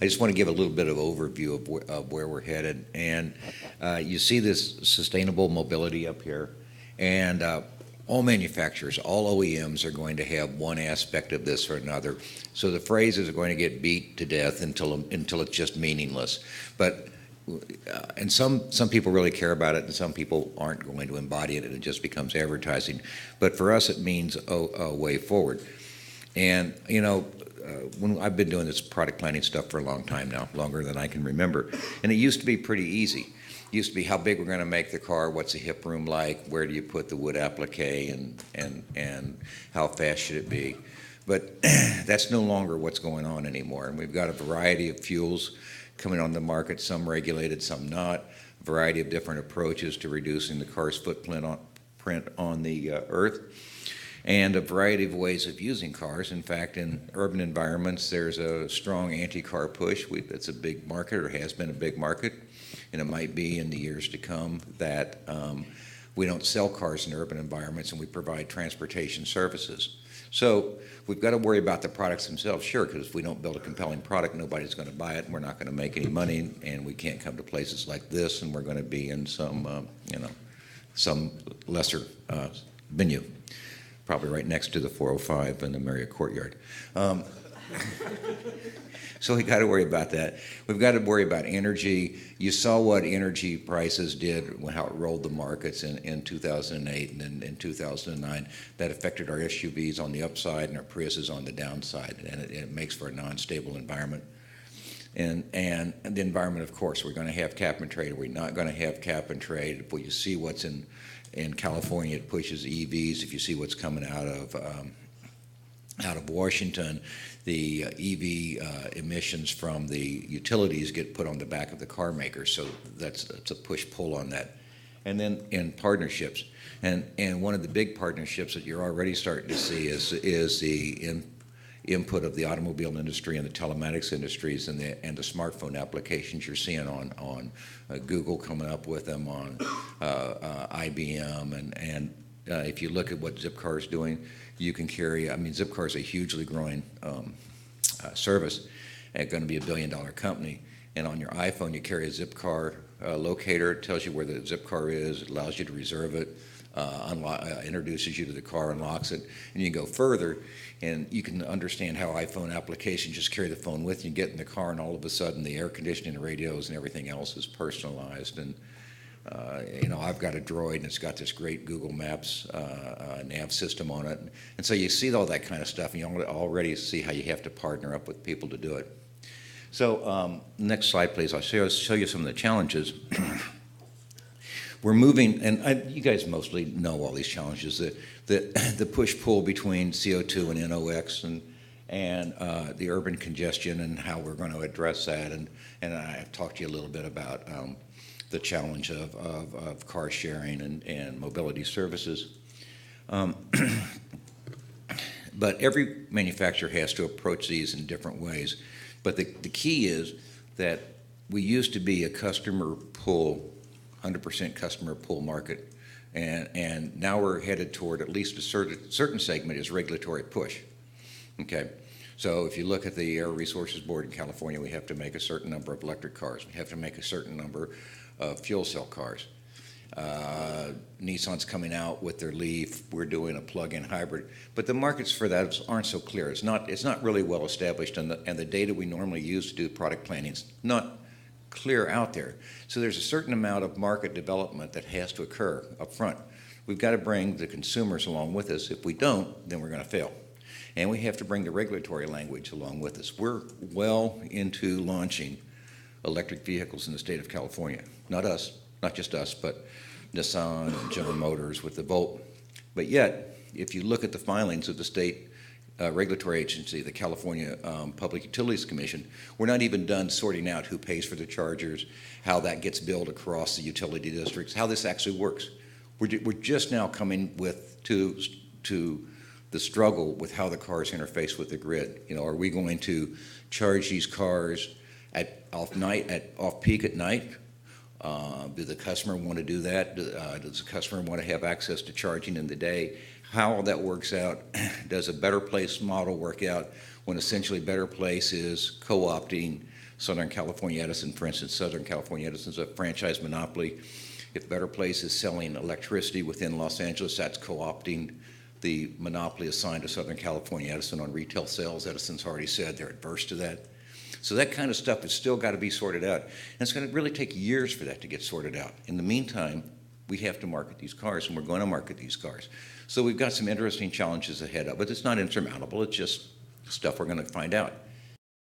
I just want to give a little bit of overview of where we're headed. And you see this sustainable mobility up here. And all manufacturers, all OEMs are going to have one aspect of this or another. So the phrases are going to get beat to death until it's just meaningless. But and some people really care about it, and some people aren't going to embody it, and it just becomes advertising. But for us, it means a way forward. And when I've been doing this product planning stuff for a long time now, longer than I can remember, and it used to be pretty easy. It used to be how big we're going to make the car, what's the hip room like, where do you put the wood applique, and how fast should it be. But that's no longer what's going on anymore. And we've got a variety of fuels coming on the market, some regulated, some not, a variety of different approaches to reducing the car's footprint on the earth, and a variety of ways of using cars. In fact, in urban environments, there's a strong anti-car push. That's a big market, or has been a big market. And it might be in the years to come that we don't sell cars in urban environments and we provide transportation services. So we've got to worry about the products themselves, sure, because if we don't build a compelling product, nobody's going to buy it, and we're not going to make any money, and we can't come to places like this, and we're going to be in some lesser venue, probably right next to the 405 and the Marriott Courtyard. So we got to worry about that. We've got to worry about energy. You saw what energy prices did, how it rolled the markets in 2008 and then in 2009. That affected our SUVs on the upside and our Priuses on the downside, and it makes for a non-stable environment. And the environment, of course, we're going to have cap and trade. We're not going to have cap and trade. If you see what's in California, it pushes EVs. If you see what's coming out of Washington, the EV emissions from the utilities get put on the back of the car makers, so that's a push-pull on that. And then in partnerships, and one of the big partnerships that you're already starting to see is the input of the automobile industry and the telematics industries and the smartphone applications you're seeing on Google coming up with them, on IBM, and if you look at what Zipcar is doing, you can carry, Zipcar is a hugely growing service, and going to be a $1 billion company. And on your iPhone, you carry a Zipcar locator. It tells you where the Zipcar is. It allows you to reserve it, introduces you to the car, unlocks it. And you can go further, and you can understand how iPhone applications just carry the phone with you, get in the car, and all of a sudden the air conditioning, the radios, and everything else is personalized. And I've got a Droid, and it's got this great Google Maps nav system on it. And so you see all that kind of stuff, and you already see how you have to partner up with people to do it. So next slide, please. I'll show you some of the challenges. We're moving, and you guys mostly know all these challenges, the push-pull between CO2 and NOx and the urban congestion and how we're going to address that. And I've talked to you a little bit about the challenge of car sharing and mobility services. But every manufacturer has to approach these in different ways. But the key is that we used to be a customer pull, 100% customer pull market, and now we're headed toward at least a certain segment is regulatory push. Okay. So if you look at the Air Resources Board in California, we have to make a certain number of electric cars. We have to make a certain number of fuel cell cars. Nissan's coming out with their Leaf. We're doing a plug-in hybrid. But the markets for that aren't so clear. It's not really well established, and the data we normally use to do product planning is not clear out there. So there's a certain amount of market development that has to occur up front. We've got to bring the consumers along with us. If we don't, then we're going to fail. And we have to bring the regulatory language along with us. We're well into launching electric vehicles in the state of California. Not us, not just us, but Nissan and General Motors with the Volt. But yet, if you look at the filings of the state regulatory agency, the California Public Utilities Commission, we're not even done sorting out who pays for the chargers, how that gets billed across the utility districts, how this actually works. We're just now coming to the struggle with how the cars interface with the grid. Are we going to charge these cars off peak at night? Do the customer want to do that? Does the customer want to have access to charging in the day? How all that works out? Does a Better Place model work out when essentially Better Place is co-opting Southern California Edison, for instance. Southern California Edison's a franchise monopoly. If Better Place is selling electricity within Los Angeles, that's co-opting the monopoly assigned to Southern California Edison on retail sales. Edison's already said they're adverse to that. So that kind of stuff has still got to be sorted out. And it's going to really take years for that to get sorted out. In the meantime, we have to market these cars, and we're going to market these cars. So we've got some interesting challenges ahead of it. It's not insurmountable. It's just stuff we're going to find out.